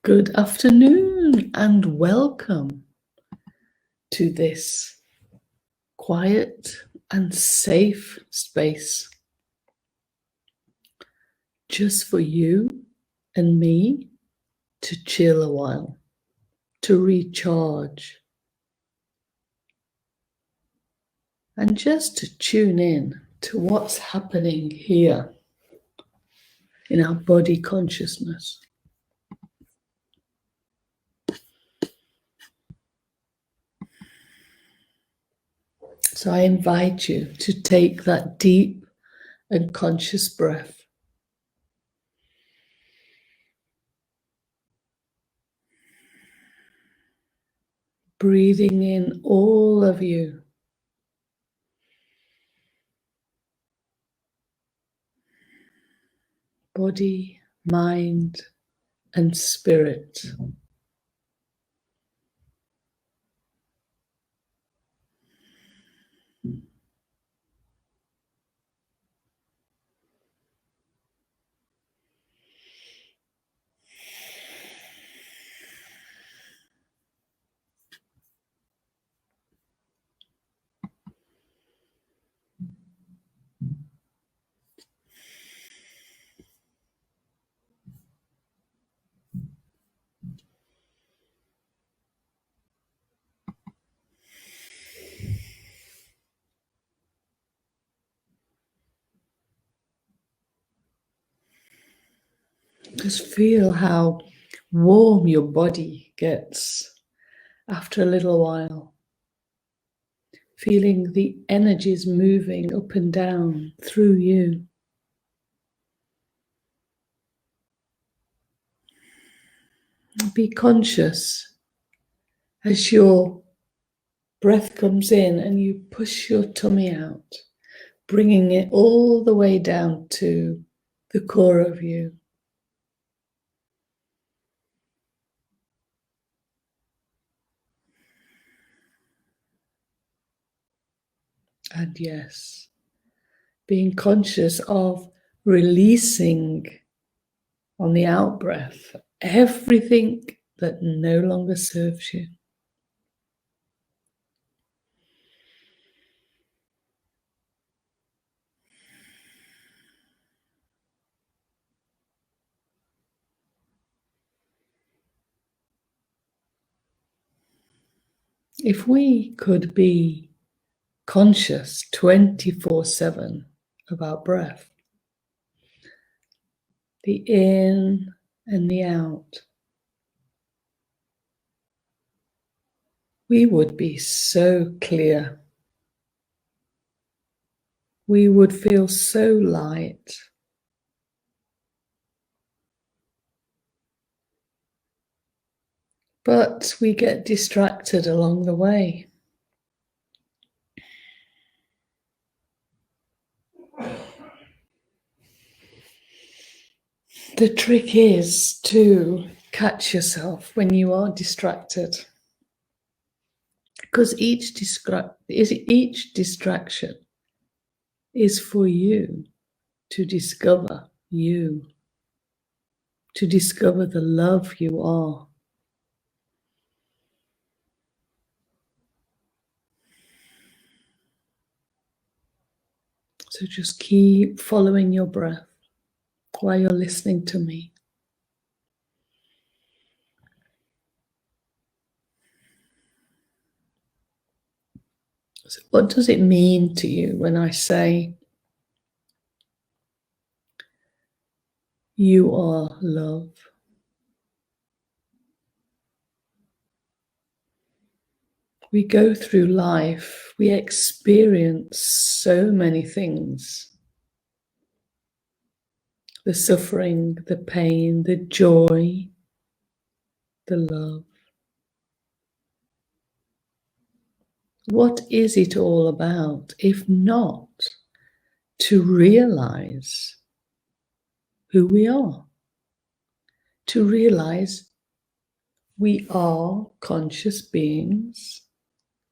Good afternoon and welcome to this quiet and safe space just for you and me to chill a while, to recharge, and just to tune in to what's happening here in our body consciousness. So I invite you to take that deep and conscious breath. Breathing in all of you. Body, mind, and spirit. Just feel how warm your body gets after a little while. Feeling the energies moving up and down through you. Be conscious as your breath comes in and you push your tummy out, bringing it all the way down to the core of you. And yes, being conscious of releasing on the out breath everything that no longer serves you. If we could be conscious 24/7 of our breath, the in and the out, we would be so clear. We would feel so light. But we get distracted along the way. The trick is to catch yourself when you are distracted. Because each distraction is for you to discover you, to discover the love you are. So just keep following your breath while you're listening to me. So what does it mean to you when I say you are love? We go through life, we experience so many things. The suffering, the pain, the joy, the love. What is it all about, if not to realize who we are? To realize we are conscious beings.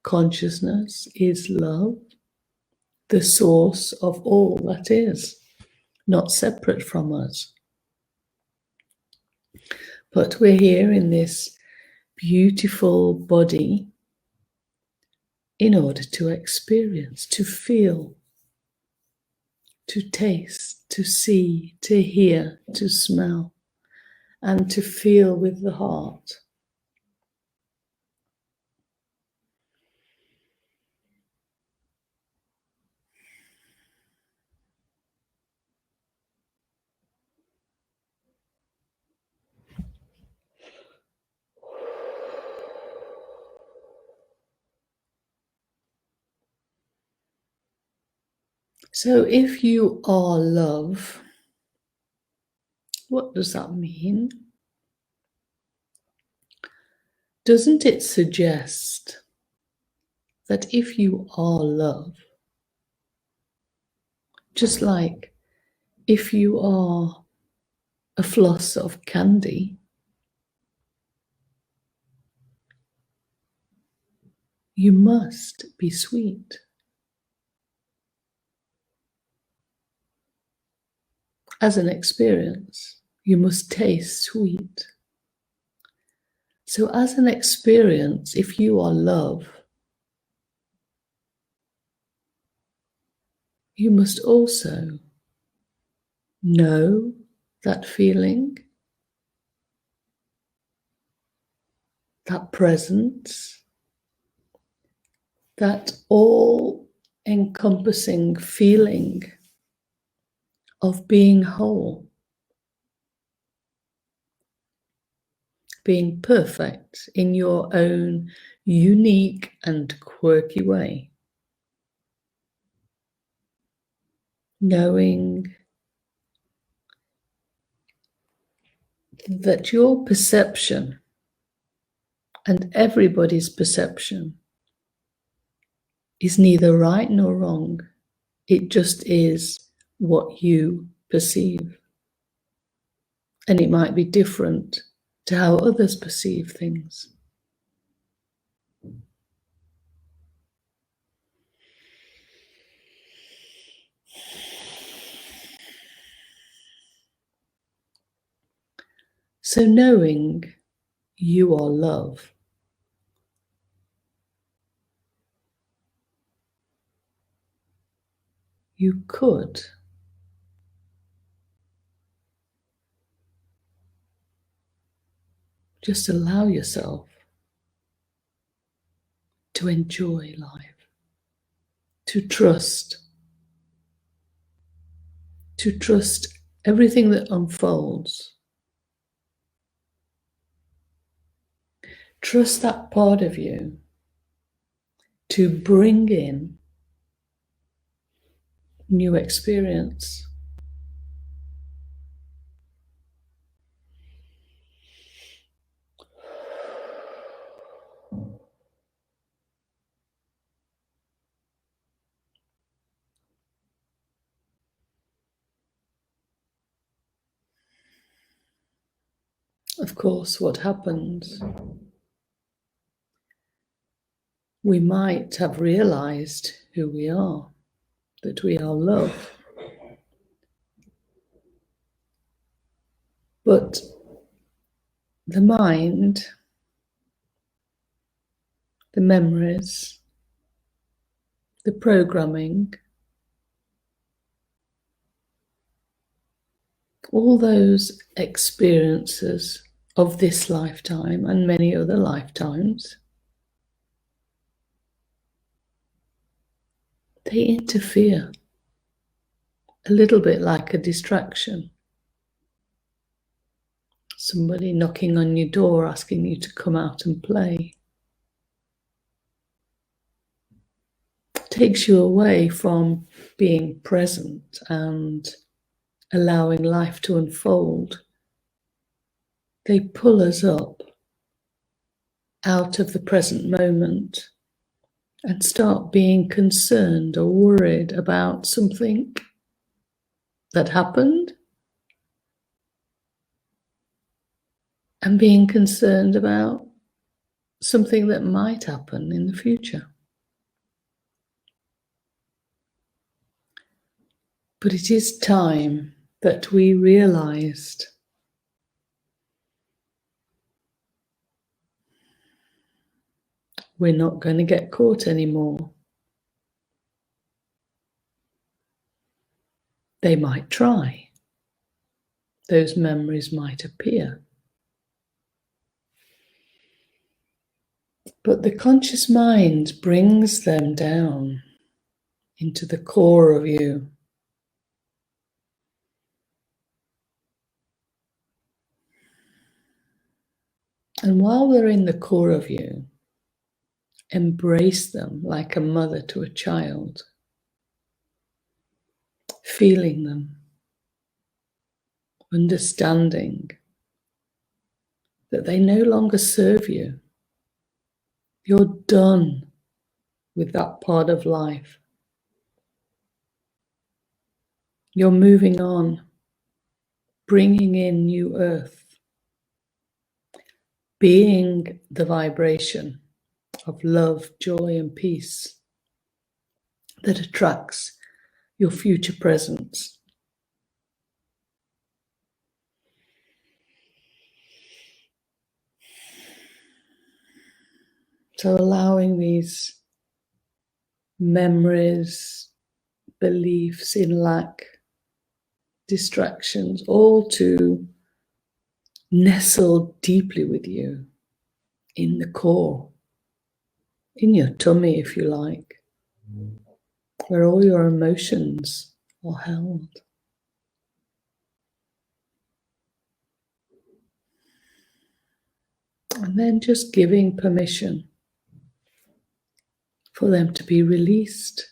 Consciousness is love, the source of all that is, not separate from us. But we're here in this beautiful body in order to experience, to feel, to taste, to see, to hear, to smell, and to feel with the heart. So if you are love, what does that mean? Doesn't it suggest that if you are love, just like if you are a floss of candy, you must be sweet. As an experience, you must taste sweet. So as an experience, if you are love, you must also know that feeling, that presence, that all-encompassing feeling of being whole, being perfect in your own unique and quirky way. Knowing that your perception and everybody's perception is neither right nor wrong. It just is what you perceive. And it might be different to how others perceive things. So knowing you are love, you could just allow yourself to enjoy life, to trust everything that unfolds. Trust that part of you to bring in new experience. Of course, what happens? We might have realized who we are, that we are love. But the mind, the memories, the programming, all those experiences of this lifetime and many other lifetimes, they interfere a little bit like a distraction. Somebody knocking on your door asking you to come out and play takes you away from being present and allowing life to unfold. They pull us up out of the present moment and start being concerned or worried about something that happened and being concerned about something that might happen in the future. But it is time that we realized We're not going to get caught anymore. They might try. Those memories might appear. But the conscious mind brings them down into the core of you. And while they're in the core of you, embrace them like a mother to a child, feeling them, understanding that they no longer serve you. You're done with that part of life. You're moving on, bringing in new earth, being the vibration of love, joy, and peace that attracts your future presence. So allowing these memories, beliefs in lack, distractions, all to nestle deeply with you in the core, in your tummy, if you like, where all your emotions are held. And then just giving permission for them to be released.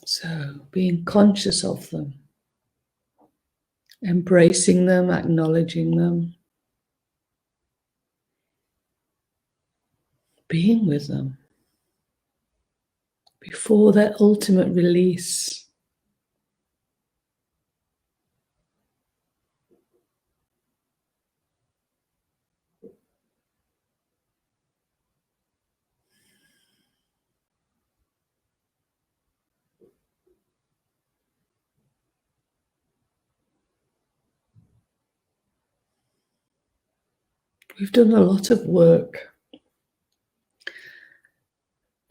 So being conscious of them, embracing them, acknowledging them, being with them before their ultimate release. We've done a lot of work,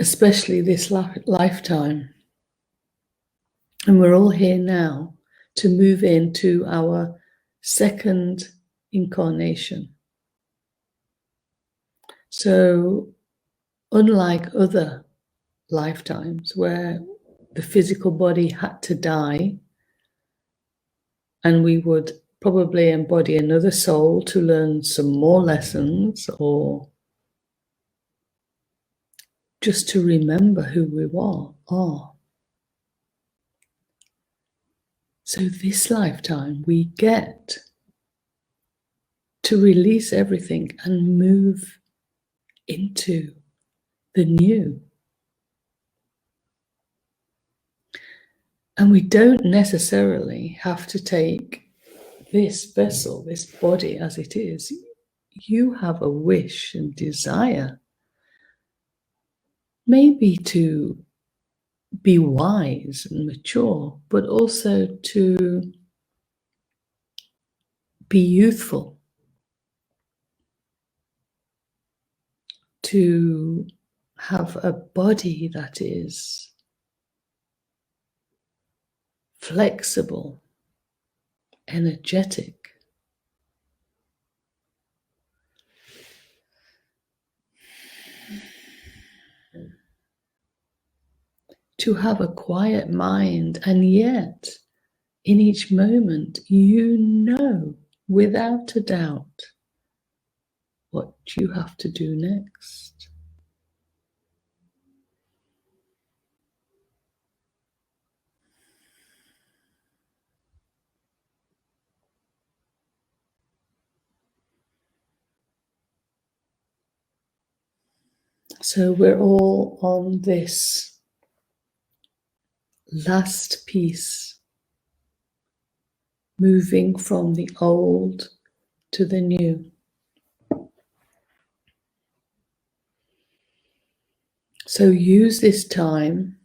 especially this lifetime. And we're all here now to move into our second incarnation. So, unlike other lifetimes where the physical body had to die and we would probably embody another soul to learn some more lessons or just to remember who we are. So this lifetime we get to release everything and move into the new. And we don't necessarily have to take this vessel, this body as it is. You have a wish and desire, maybe to be wise and mature, but also to be youthful, to have a body that is flexible, energetic. To have a quiet mind, and yet in each moment you know without a doubt what you have to do next. So we're all on this last piece, moving from the old to the new. So use this time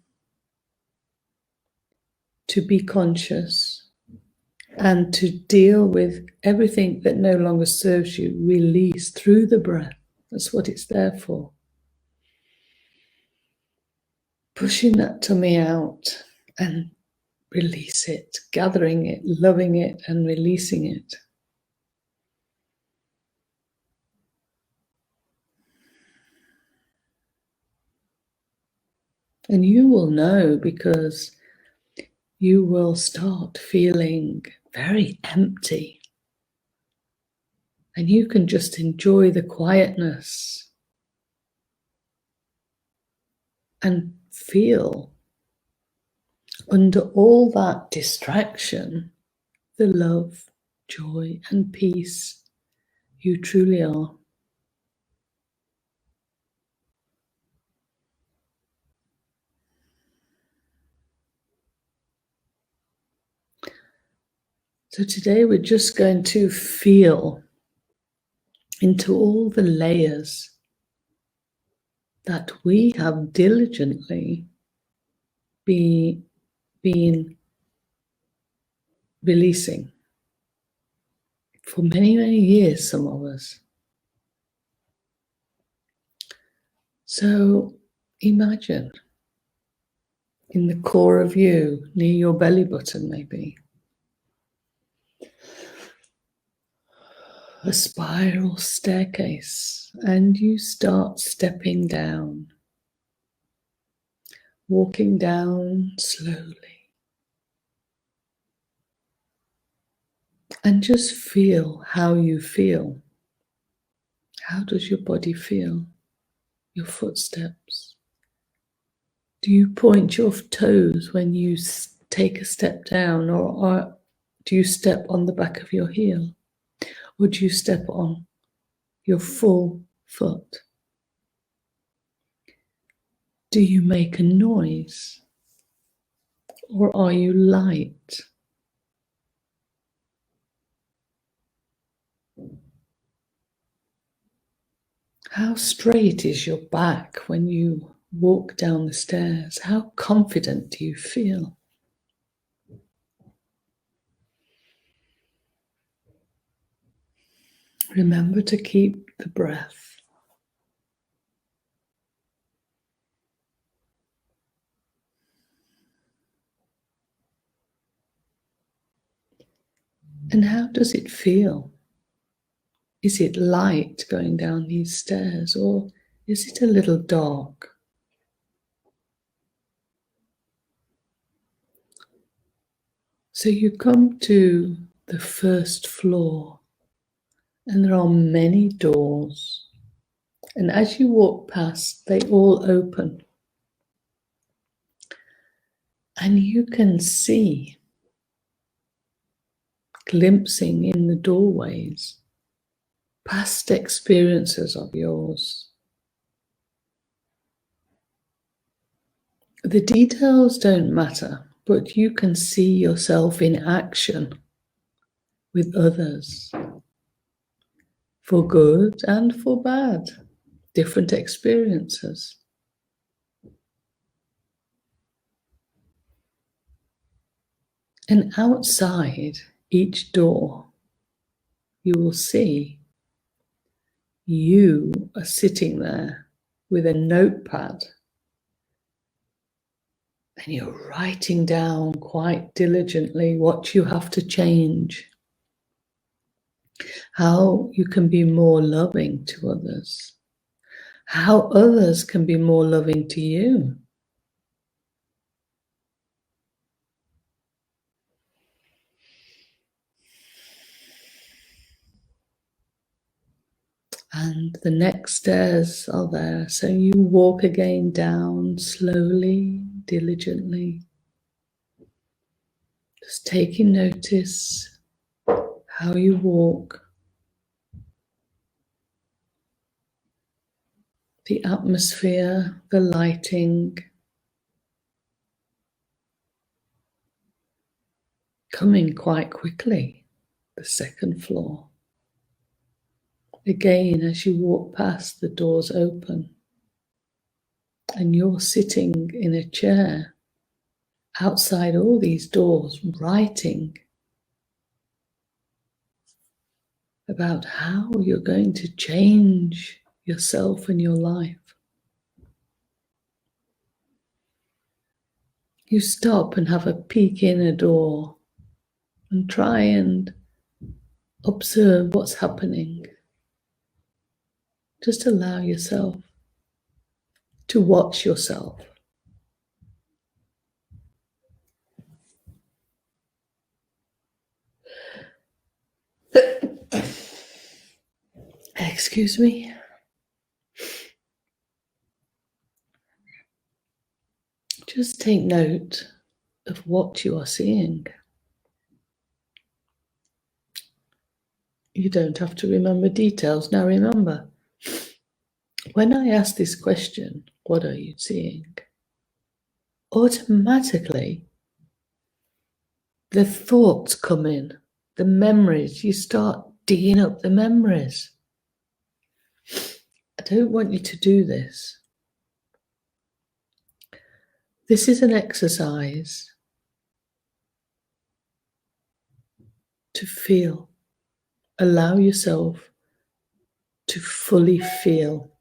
to be conscious and to deal with everything that no longer serves you, release through the breath. That's what it's there for. Pushing that tummy out and release it, gathering it, loving it, and releasing it. And you will know, because you will start feeling very empty. And you can just enjoy the quietness and feel under all that distraction the love, joy, and peace you truly are. So today we're just going to feel into all the layers that we have diligently been releasing for many, many years, some of us. So imagine in the core of you, near your belly button maybe, a spiral staircase, and you start stepping down, walking down slowly, and just feel how you feel. How does your body feel? Your footsteps? Do you point your toes when you take a step down, or do you step on the back of your heel? Or do you step on your full foot? Do you make a noise? Or are you light? How straight is your back when you walk down the stairs? How confident do you feel? Remember to keep the breath. And how does it feel? Is it light going down these stairs, or is it a little dark? So you come to the first floor, and there are many doors. And as you walk past, they all open. And you can see, glimpsing in the doorways, past experiences of yours. The details don't matter, but you can see yourself in action with others, for good and for bad, different experiences. And outside each door, you will see you are sitting there with a notepad, and you're writing down quite diligently what you have to change, how you can be more loving to others, how others can be more loving to you. And the next stairs are there, so you walk again down slowly, diligently, just taking notice how you walk, the atmosphere, the lighting, coming quite quickly, the second floor. Again, as you walk past, the doors open, and you're sitting in a chair, outside all these doors, writing about how you're going to change yourself and your life. You stop and have a peek in a door and try and observe what's happening. Just allow yourself to watch yourself. Excuse me. Just take note of what you are seeing. You don't have to remember details. Now remember, when I ask this question, what are you seeing? Automatically, the thoughts come in, the memories. You start digging up the memories. I don't want you to do this. This is an exercise to feel. Allow yourself to fully feel.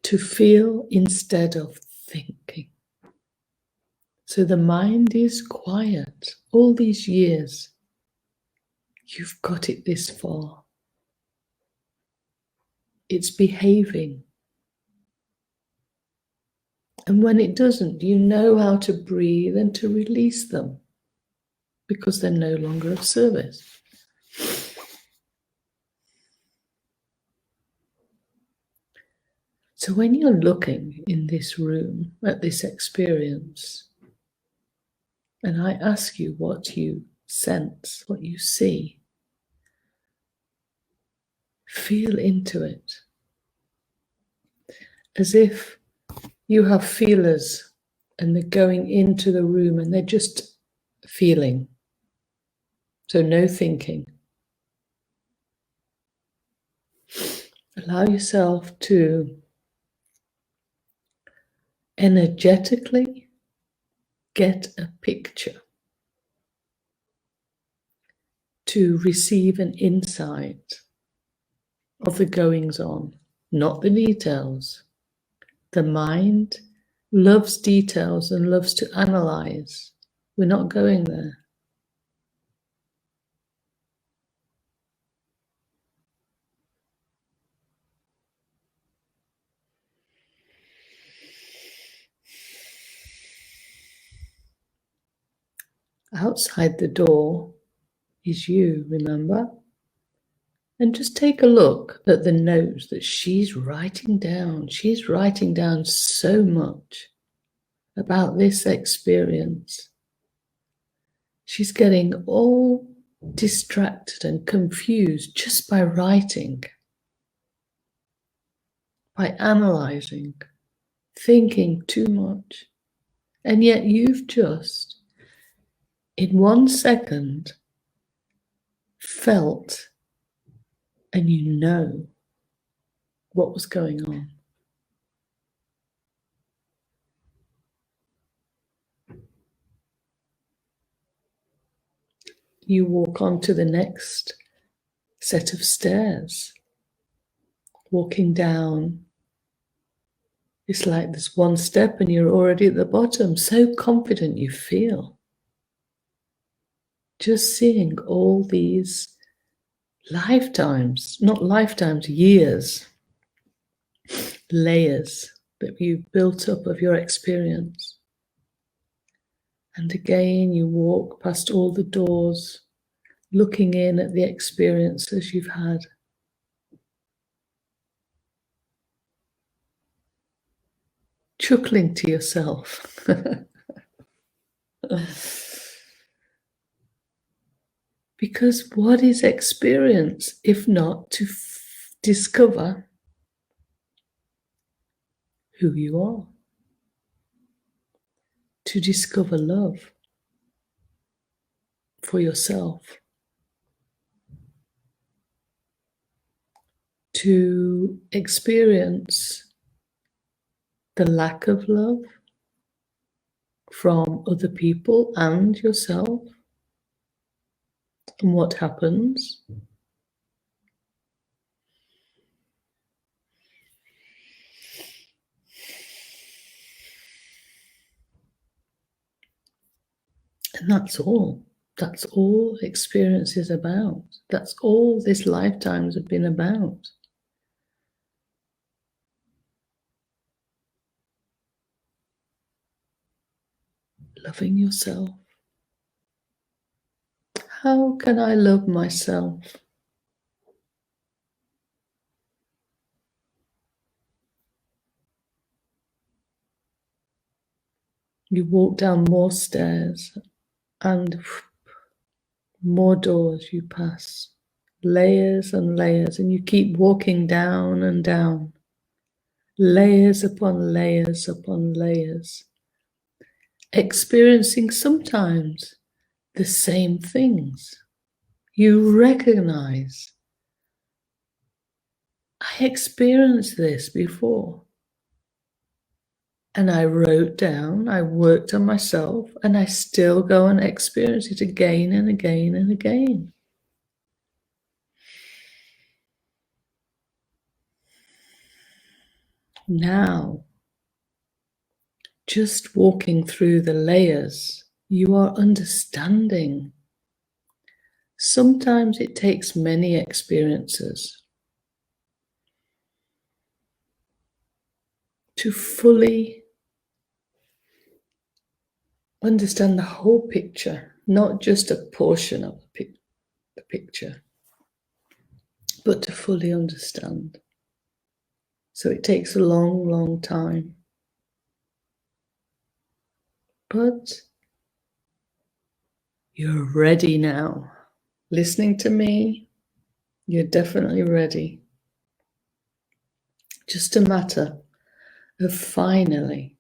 To feel instead of thinking. So the mind is quiet. All these years, you've got it this far. It's behaving. And when it doesn't, you know how to breathe and to release them because they're no longer of service. So when you're looking in this room at this experience, and I ask you what you sense, what you see, feel into it as if you have feelers and they're going into the room and they're just feeling. So no thinking. Allow yourself to energetically get a picture, to receive an insight of the goings on, not the details. The mind loves details and loves to analyze. We're not going there. Outside the door is you, remember? And just take a look at the notes that she's writing down. She's writing down so much about this experience. She's getting all distracted and confused just by writing, by analyzing, thinking too much. And yet you've just, in 1 second, felt and you know what was going on. You walk on to the next set of stairs. Walking down, it's like there's one step and you're already at the bottom. So confident you feel. Just seeing all these lifetimes, not lifetimes, years, layers that you've built up of your experience. And again, you walk past all the doors, looking in at the experiences you've had. Chuckling to yourself. Because what is experience if not to discover who you are? To discover love for yourself. To experience the lack of love from other people and yourself. And what happens? And that's all. That's all experience is about. That's all this lifetimes have been about. Loving yourself. How can I love myself? You walk down more stairs and more doors you pass, layers and layers, and you keep walking down and down, layers upon layers upon layers, experiencing sometimes the same things. You recognize, I experienced this before. And I wrote down, I worked on myself, and I still go and experience it again and again and again. Now, just walking through the layers, you are understanding. Sometimes it takes many experiences to fully understand the whole picture, not just a portion of the picture, but to fully understand. So it takes a long, long time. But you're ready now. Listening to me, you're definitely ready. Just a matter of finally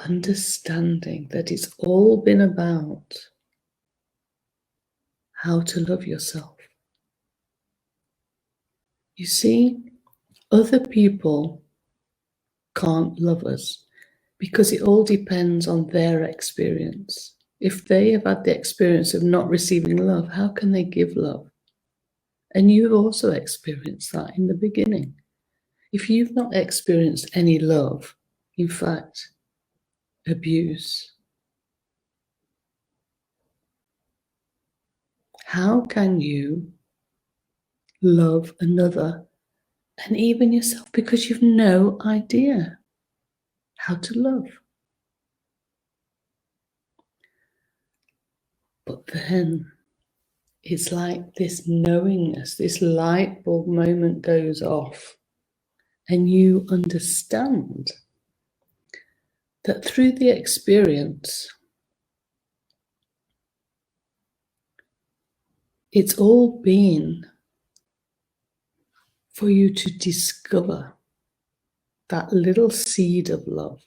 understanding that it's all been about how to love yourself. You see, other people can't love us because it all depends on their experience. If they have had the experience of not receiving love, how can they give love? And you've also experienced that in the beginning. If you've not experienced any love, in fact, abuse, how can you love another and even yourself? Because you've no idea how to love. But then it's like this knowingness, this light bulb moment goes off, and you understand that through the experience, it's all been for you to discover that little seed of love.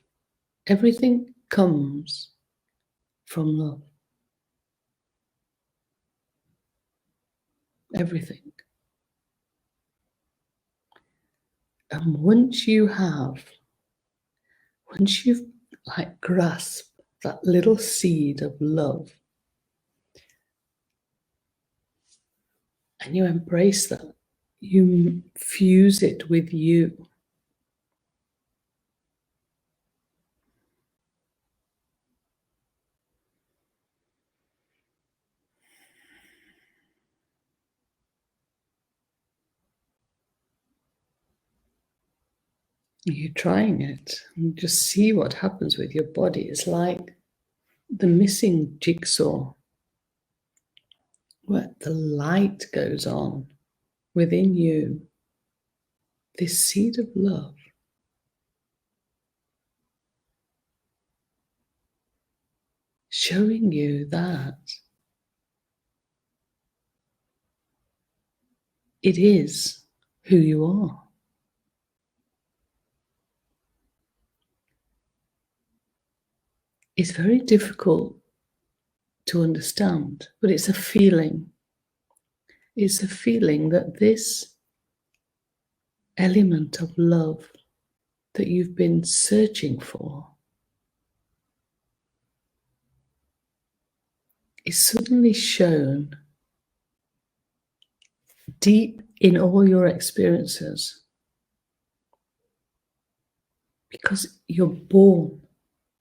Everything comes from love. Everything. And once you've like grasped that little seed of love, and you embrace that, you fuse it with you. You're trying it and just see what happens with your body. It's like the missing jigsaw, where the light goes on within you, this seed of love, showing you that it is who you are. It's very difficult to understand, but it's a feeling. It's a feeling that this element of love that you've been searching for is suddenly shown deep in all your experiences because you're born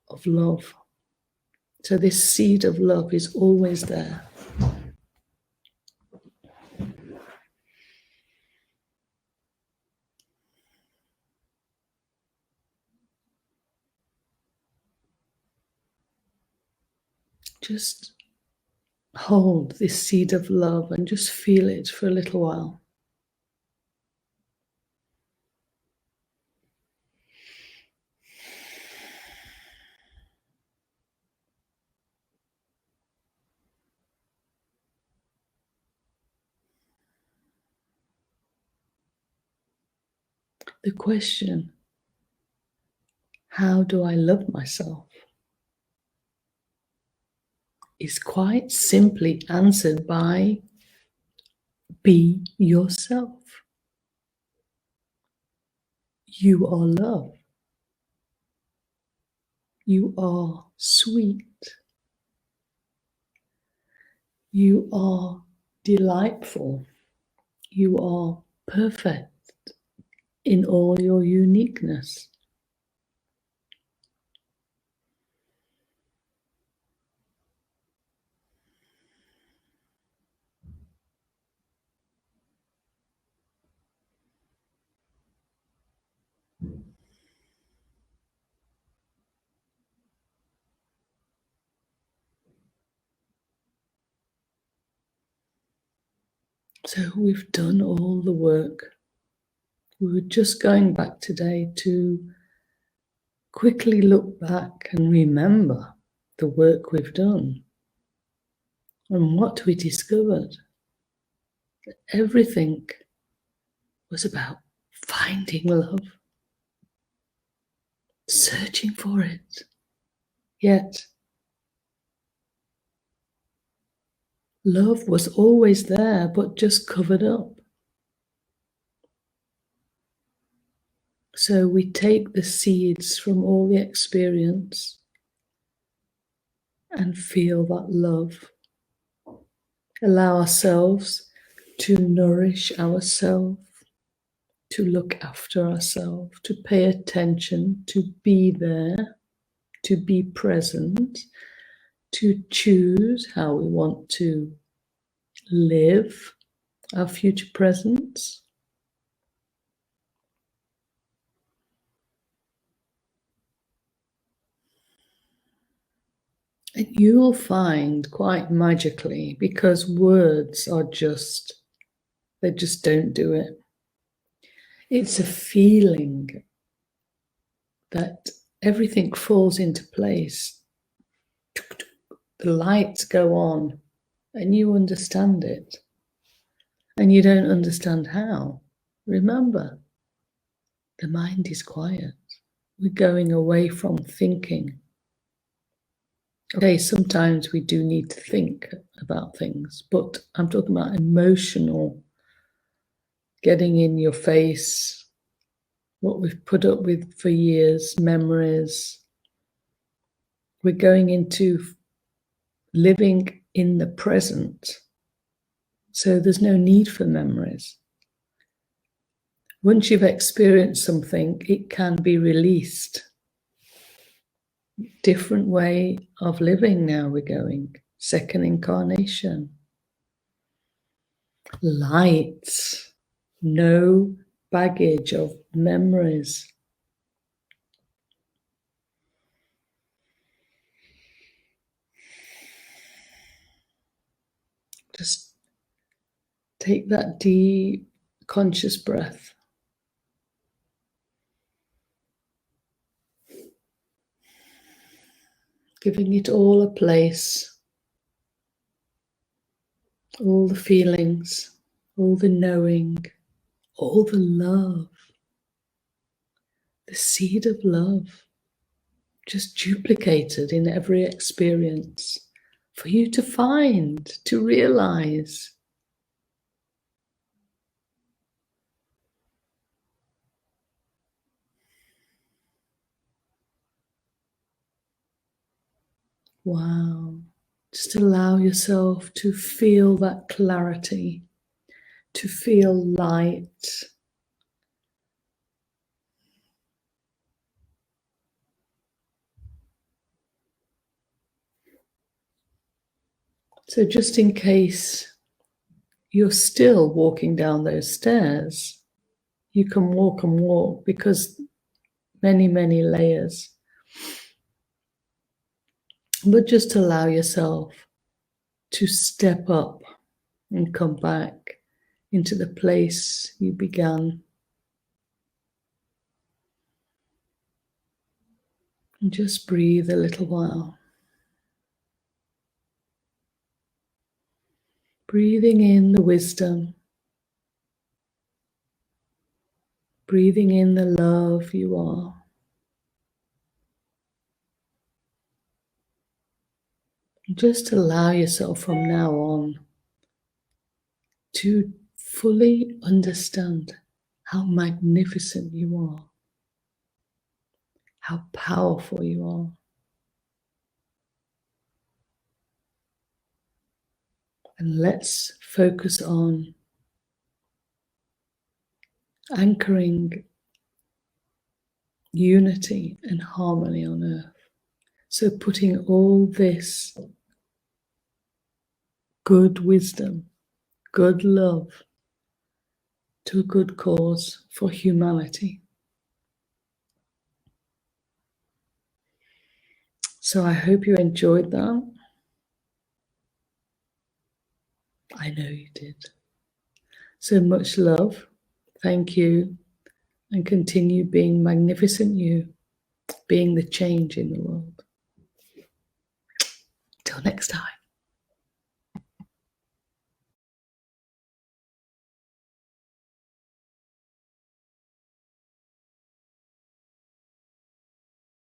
of love. So this seed of love is always there. Just hold this seed of love and just feel it for a little while. The question, how do I love myself, is quite simply answered by be yourself. You are love. You are sweet. You are delightful. You are perfect in all your uniqueness. So we've done all the work. We were just going back today to quickly look back and remember the work we've done and what we discovered. Everything was about finding love, searching for it. Yet, love was always there, but just covered up. So we take the seeds from all the experience and feel that love. Allow ourselves to nourish ourselves, to look after ourselves, to pay attention, to be there, to be present, to choose how we want to live our future presence. And you'll find quite magically, because words are they just don't do it. It's a feeling that everything falls into place. The lights go on and you understand it. And you don't understand how. Remember, the mind is quiet. We're going away from thinking. Okay, sometimes we do need to think about things, but I'm talking about emotional, getting in your face, what we've put up with for years, memories. We're going into living in the present. So there's no need for memories. Once you've experienced something, it can be released. Different way of living now we're going. Second incarnation. Light. No baggage of memories. Just take that deep, conscious breath. Giving it all a place. All the feelings, all the knowing, all the love. The seed of love. Just duplicated in every experience. For you to find, to realize. Wow. Just allow yourself to feel that clarity, to feel light. So just in case you're still walking down those stairs, you can walk and walk, because many, many layers. But just allow yourself to step up and come back into the place you began. And just breathe a little while. Breathing in the wisdom. Breathing in the love you are. Just allow yourself from now on to fully understand how magnificent you are, how powerful you are. And let's focus on anchoring unity and harmony on earth. So putting all this good wisdom, good love, to a good cause for humanity. So I hope you enjoyed that. I know you did. So much love. Thank you. And continue being magnificent you, being the change in the world. Till next time.